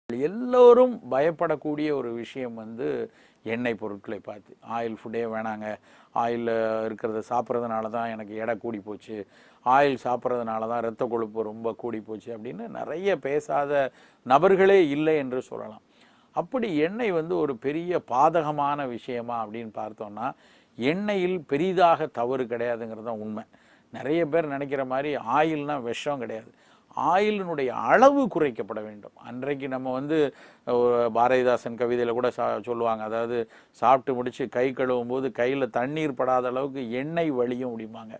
எல்லோரும் பயப்படக்கூடிய ஒரு விஷயம் வந்து எண்ணெய் பொருட்களை பார்த்து. ஆயில் ஃபுட்டே வேணாங்க, ஆயில் இருக்கிறத சாப்பிட்றதுனால தான் எனக்கு எடை கூடி போச்சு, ஆயில் சாப்பிட்றதுனால தான் இரத்த கொழுப்பு ரொம்ப கூடி போச்சு அப்படின்னு நிறைய பேசாத நபர்களே இல்லை என்று சொல்லலாம். அப்படி எண்ணெய் வந்து ஒரு பெரிய பாதகமான விஷயமா அப்படின்னு பார்த்தோம்னா, எண்ணெயில் பெரிதாக தவறு கிடையாதுங்கிறது தான் உண்மை. நிறைய பேர் நினைக்கிற மாதிரி ஆயில்னா விஷம் கிடையாது. ஆயிலினுடைய அளவு குறைக்கப்பட வேண்டும். அன்றைக்கு நம்ம வந்து பாரதிதாசன் கவிதையில் கூட சொல்லுவாங்க, அதாவது சாப்பிட்டு முடித்து கை கழுவும் போது கையில் தண்ணீர் படாத அளவுக்கு எண்ணெய் வழியும் முடியுமாங்க.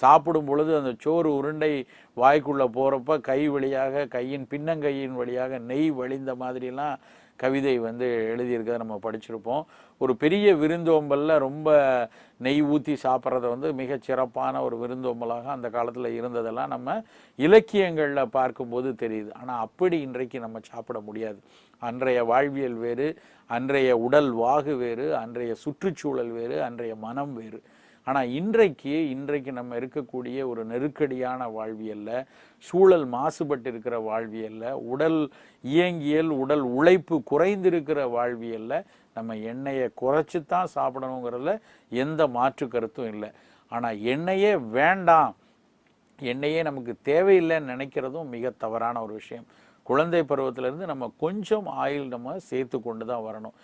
சாப்பிடும் பொழுது அந்த சோறு உருண்டை வாய்க்குள்ளே போகிறப்ப கை வழியாக, கையின் பின்னங்கையின் வழியாக நெய் வழிந்த மாதிரிலாம் கவிதை வந்து எழுதியிருக்கிறத நம்ம படிச்சிருப்போம். ஒரு பெரிய விருந்தோம்பலில் ரொம்ப நெய் ஊற்றி சாப்பிட்றத வந்து மிகச்சிறப்பான ஒரு விருந்தோம்பலாக அந்த காலத்தில் இருந்ததெல்லாம் நம்ம இலக்கியங்களில் பார்க்கும்போது தெரியுது. ஆனால் அப்படி இன்றைக்கு நம்ம சாப்பிட முடியாது. அன்றைய வாழ்வியல் வேறு, அன்றைய உடல் வாகு வேறு, அன்றைய சுற்றுச்சூழல் வேறு, அன்றைய மனம் வேறு. ஆனால் இன்றைக்கு நம்ம இருக்கக்கூடிய ஒரு நெருக்கடியான வாழ்வியலில், சூழல் மாசுபட்டு இருக்கிற வாழ்வியலில், உடல் இயங்கியல், உடல் உழைப்பு குறைந்திருக்கிற வாழ்வியலில் நம்ம எண்ணெயை குறைச்சி தான் சாப்பிடணுங்கிறதுல எந்த மாற்று கருத்தும் இல்லை. ஆனால் எண்ணெயே வேண்டாம், எண்ணெயே நமக்கு தேவையில்லைன்னு நினைக்கிறதும் மிக தவறான ஒரு விஷயம். குழந்தை பருவத்திலேருந்து நம்ம கொஞ்சம் ஆயில் நம்ம சேர்த்து கொண்டு தான் வரணும்.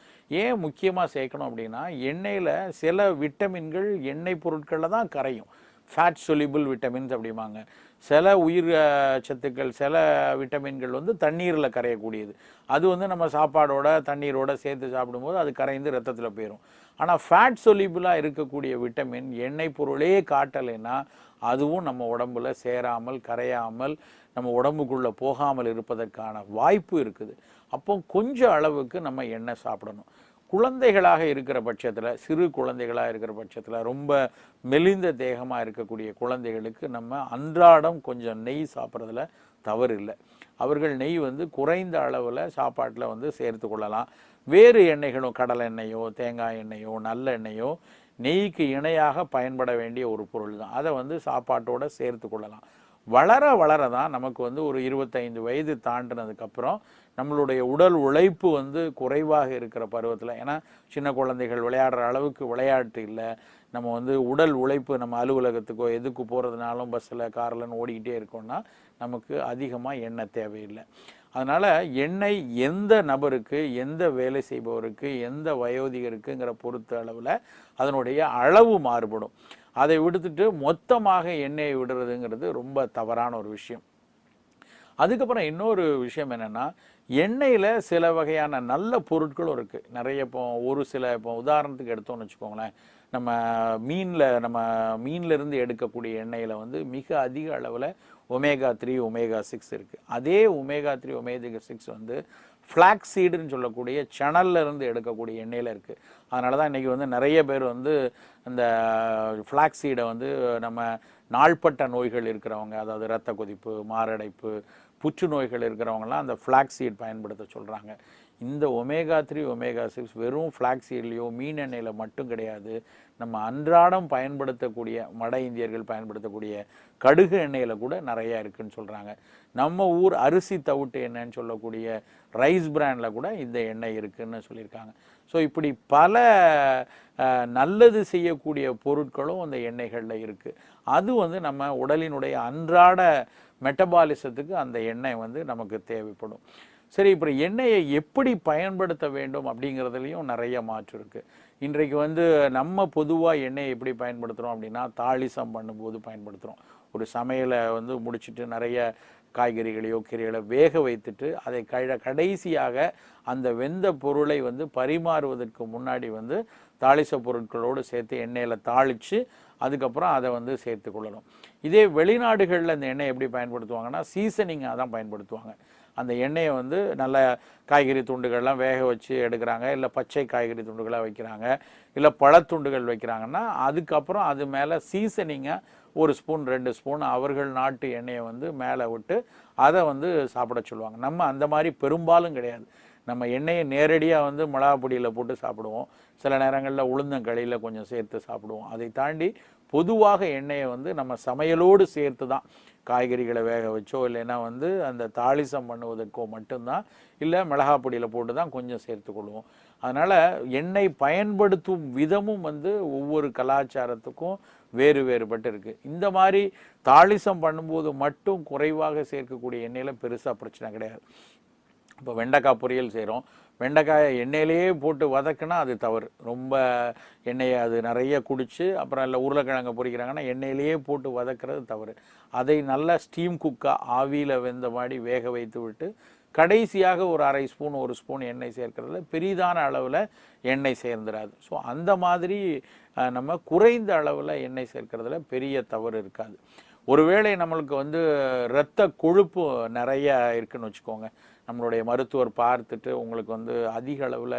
ஏன் முக்கியமாக சேர்க்கணும் அப்படின்னா, எண்ணெயில் சில விட்டமின்கள் எண்ணெய் பொருட்களில் தான் கரையும். ஃபேட் சொலிபிள் விட்டமின்ஸ் அப்படிம்பாங்க. சில உயிர் சத்துக்கள், சில விட்டமின்கள் வந்து தண்ணீரில் கரையக்கூடியது. அது வந்து நம்ம சாப்பாடோட தண்ணீரோட சேர்த்து சாப்பிடும்போது அது கரைந்து ரத்தத்தில் போயிடும். ஆனால் ஃபேட் சொலிபிளாக இருக்கக்கூடிய விட்டமின் எண்ணெய் பொருளே காட்டலைன்னா அதுவும் நம்ம உடம்புல சேராமல், கரையாமல், நம்ம உடம்புக்குள்ளே போகாமல் இருப்பதற்கான வாய்ப்பு இருக்குது. அப்போ கொஞ்சம் அளவுக்கு நம்ம எண்ணெய் சாப்பிடணும். குழந்தைகளாக இருக்கிற பட்சத்தில், சிறு குழந்தைகளாக இருக்கிற பட்சத்தில், ரொம்ப மெலிந்த தேகமாக இருக்கக்கூடிய குழந்தைகளுக்கு நம்ம அன்றாடம் கொஞ்சம் நெய் சாப்பிட்றதுல தவறு இல்லை. அவர்கள் நெய் வந்து குறைந்த அளவில் சாப்பாட்டில் வந்து சேர்த்து கொள்ளலாம். வேறு எண்ணெய்களும், கடலை எண்ணெயோ, தேங்காய் எண்ணெயோ, நல்லெண்ணெயோ நெய்க்கு இணையாக பயன்பட வேண்டிய ஒரு பொருள் தான். அதை வந்து சாப்பாட்டோடு சேர்த்து கொள்ளலாம். வளர வளர தான் நமக்கு வந்து ஒரு 25 வயது தாண்டினதுக்கப்புறம் நம்மளுடைய உடல் உழைப்பு வந்து குறைவாக இருக்கிற பருவத்தில், ஏன்னா சின்ன குழந்தைகள் விளையாடுற அளவுக்கு விளையாட்டு இல்லை. நம்ம வந்து உடல் உழைப்பு, நம்ம அலுவலகத்துக்கோ எதுக்கு போகிறதுனாலும் பஸ்ஸில் கார்லன்னு ஓடிக்கிட்டே இருக்கோம்னா நமக்கு அதிகமாக எண்ணெய் தேவையில்லை. அதனால் எண்ணெய் எந்த நபருக்கு, எந்த வேலை செய்பவருக்கு, எந்த வயோதிகருக்குங்கிற பொறுத்த அளவில் அதனுடைய அளவு மாறுபடும். அதை விடுத்துட்டு மொத்தமாக எண்ணெயை விடுறதுங்கிறது ரொம்ப தவறான ஒரு விஷயம். அதுக்கப்புறம் இன்னொரு விஷயம் என்னென்னா, எண்ணெயில் சில வகையான நல்ல பொருட்களும் இருக்குது நிறைய. இப்போ உதாரணத்துக்கு எடுத்தோம்னு வச்சுக்கோங்களேன், நம்ம மீன்லேருந்து எடுக்கக்கூடிய எண்ணெயில் வந்து மிக அதிக அளவில் ஒமேகா 3, ஒமேகா 6 இருக்குது. அதே ஒமேகா 3, ஒமேகா 6 வந்து ஃப்ளாக்ஸ் சீடுன்னு சொல்லக்கூடிய சணல்லேருந்து எடுக்கக்கூடிய எண்ணெயில் இருக்குது. அதனால தான் இன்றைக்கி வந்து நிறைய பேர் வந்து இந்த ஃப்ளாக்ஸ் சீடை வந்து நம்ம நாள்பட்ட நோய்கள் இருக்கிறவங்க, அதாவது இரத்த கொதிப்பு, மாரடைப்பு, புற்றுநோய்கள் இருக்கிறவங்கலாம் அந்த ஃப்ளாக்ஸ் சீட் பயன்படுத்த சொல்கிறாங்க. இந்த ஒமேகா 3, ஒமேகா 6 வெறும் ஃப்ளாக்ஸ் சீட்லேயோ மீன் எண்ணெயில் மட்டும் கிடையாது. நம்ம அன்றாடம் பயன்படுத்தக்கூடிய, வட இந்தியர்கள் பயன்படுத்தக்கூடிய கடுகு எண்ணெயில் கூட நிறையா இருக்குதுன்னு சொல்கிறாங்க. நம்ம ஊர் அரிசி தவிட்டு எண்ணெய்ன்னு சொல்லக்கூடிய ரைஸ் பிராண்டில் கூட இந்த எண்ணெய் இருக்குதுன்னு சொல்லியிருக்காங்க. ஸோ இப்படி பல நல்லது செய்யக்கூடிய பொருட்களும் அந்த எண்ணெய்களில் இருக்குது. அது வந்து நம்ம உடலினுடைய அன்றாட மெட்டபாலிசத்துக்கு அந்த எண்ணெய் வந்து நமக்கு தேவைப்படும். சரி, இப்போ எண்ணெயை எப்படி பயன்படுத்த வேண்டும் அப்படிங்கிறதுலையும் நிறைய மாற்று இருக்குது. இன்றைக்கு வந்து நம்ம பொதுவாக எண்ணெயை எப்படி பயன்படுத்துகிறோம் அப்படின்னா, தாளிசம் பண்ணும்போது பயன்படுத்துகிறோம். ஒரு சமையலை வந்து முடிச்சுட்டு நிறைய காய்கறிகளையோ கீரைகளை வேக வைத்துட்டு அதை கடைசியாக அந்த வெந்த பொருளை வந்து பரிமாறுவதற்கு முன்னாடி வந்து தாளிச பொருட்களோடு சேர்த்து எண்ணெயில் தாளித்து அதுக்கப்புறம் அதை வந்து சேர்த்து கொள்ளணும். இதே வெளிநாடுகளில் இந்த எண்ணெய் எப்படி பயன்படுத்துவாங்கன்னா, சீசனிங்காக தான் பயன்படுத்துவாங்க. அந்த எண்ணெயை வந்து நல்ல காய்கறி துண்டுகள்லாம் வேக வச்சு எடுக்கிறாங்க, இல்லை பச்சை காய்கறி துண்டுகளாக வைக்கிறாங்க, இல்லை பழத்துண்டுகள் வைக்கிறாங்கன்னா அதுக்கப்புறம் அது மேலே சீசனிங்காக 1 ஸ்பூன் 2 ஸ்பூன் அவர்கள் நாட்டு எண்ணெயை வந்து மேலே விட்டு அதை வந்து சாப்பிட சொல்லுவாங்க. நம்ம அந்த மாதிரி பெரும்பாலும் கிடையாது. நம்ம எண்ணெயை நேரடியாக வந்து மிளகா பொடியில் போட்டு சாப்பிடுவோம். சில நேரங்களில் உளுந்தங்களியில் கொஞ்சம் சேர்த்து சாப்பிடுவோம். அதை தாண்டி பொதுவாக எண்ணெயை வந்து நம்ம சமையலோடு சேர்த்து தான், காய்கறிகளை வேக வச்சோ இல்லைன்னா வந்து அந்த தாளிசம் பண்ணுவதற்கோ மட்டும்தான், இல்லை மிளகாய் பொடியில் போட்டு தான் கொஞ்சம் சேர்த்துக்கொள்வோம். அதனால் எண்ணெய் பயன்படுத்தும் விதமும் வந்து ஒவ்வொரு கலாச்சாரத்துக்கும் வேறுபட்டு இருக்குது. இந்த மாதிரி தாளிசம் பண்ணும்போது மட்டும் குறைவாக சேர்க்கக்கூடிய எண்ணெயில் பெருசாக பிரச்சனை கிடையாது. இப்போ வெண்டைக்காய் பொரியல் செய்கிறோம், வெண்டைக்காயை எண்ணெயிலேயே போட்டு வதக்குனா அது தவறு. ரொம்ப எண்ணெயை அது நிறைய குடித்து அப்புறம் இல்லை உருளைக்கிழங்கு பொரிக்கிறாங்கன்னா எண்ணெயிலேயே போட்டு வதக்குறது தவறு. அதை நல்லா ஸ்டீம் குக்காக ஆவியில் வெந்த மாதிரி வேக வைத்து விட்டு கடைசியாக ஒரு 1/2 ஸ்பூன் 1 ஸ்பூன் எண்ணெய் சேர்க்கறதுல பெரிதான அளவில் எண்ணெய் சேர்ந்துடாது. ஸோ அந்த மாதிரி நம்ம குறைந்த அளவில் எண்ணெய் சேர்க்கறதுல பெரிய தவறு இருக்காது. ஒருவேளை நம்மளுக்கு வந்து இரத்த கொழுப்பு நிறைய இருக்குன்னு வச்சுக்கோங்க, நம்மளுடைய மருத்துவர் பார்த்துட்டு உங்களுக்கு வந்து அதிக அளவில்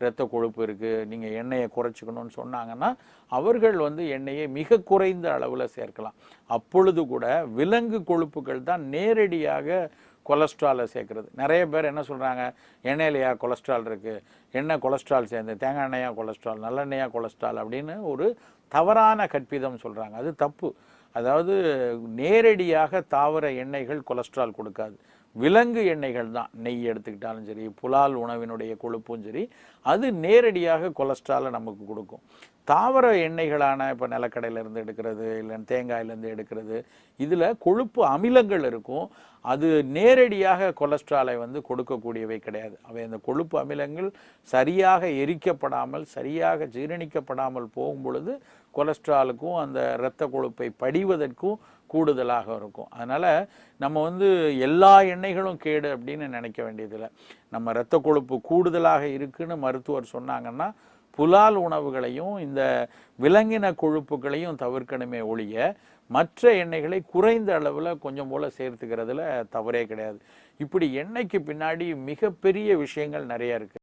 இரத்த கொழுப்பு இருக்குது, நீங்கள் எண்ணெயை குறைச்சிக்கணும்னு சொன்னாங்கன்னா அவர்கள் வந்து எண்ணெயை மிக குறைந்த அளவில் சேர்க்கலாம். அப்பொழுது கூட விலங்கு கொழுப்புகள் தான் நேரடியாக கொலஸ்ட்ராலை சேர்க்குறது. நிறைய பேர் என்ன சொல்கிறாங்க, எண்ணெயிலையா கொலஸ்ட்ரால் இருக்குது, எண்ணெய் கொலஸ்ட்ரால் சேர்ந்து தேங்காய் எண்ணெயாக கொலஸ்ட்ரால், நல்லெண்ணெயாக கொலஸ்ட்ரால் அப்படின்னு ஒரு தவறான கற்பிதம் சொல்கிறாங்க. அது தப்பு. அதாவது நேரடியாக தாவர எண்ணெய்கள் கொலஸ்ட்ரால் கொடுக்காது, விலங்கு எண்ணெய்கள் தான். நெய் எடுத்துக்கிட்டாலும் சரி, புலால் உணவினுடைய கொழுப்பும் சரி, அது நேரடியாக கொலஸ்ட்ராலை நமக்கு கொடுக்கும். தாவர எண்ணெய்களான இப்போ நிலக்கடையிலேருந்து எடுக்கிறது இல்லை தேங்காயிலேருந்து எடுக்கிறது, இதில் கொழுப்பு அமிலங்கள் இருக்கும், அது நேரடியாக கொலஸ்ட்ராலை வந்து கொடுக்கக்கூடியவை கிடையாது. அவை அந்த கொழுப்பு அமிலங்கள் சரியாக எரிக்கப்படாமல் சரியாக ஜீரணிக்கப்படாமல் போகும் பொழுது கொலஸ்ட்ராலுக்கும் அந்த இரத்த கொழுப்பை படிவதற்கும் கூடுதலாக இருக்கும். அதனால் நம்ம வந்து எல்லா எண்ணெய்களும் கேடு அப்படின்னு நினைக்க வேண்டியதில்லை. நம்ம இரத்த கொழுப்பு கூடுதலாக இருக்குன்னு மருத்துவர் சொன்னாங்கன்னா புலால் உணவுகளையும் இந்த விலங்கின கொழுப்புகளையும் தவிர்க்கணுமே ஒழிய மற்ற எண்ணெய்களை குறைந்த அளவில் கொஞ்சம் போல் சேர்த்துக்கிறதுல தவறே கிடையாது. இப்படி எண்ணெய்க்கு பின்னாடி மிகப்பெரிய விஷயங்கள் நிறைய இருக்குது.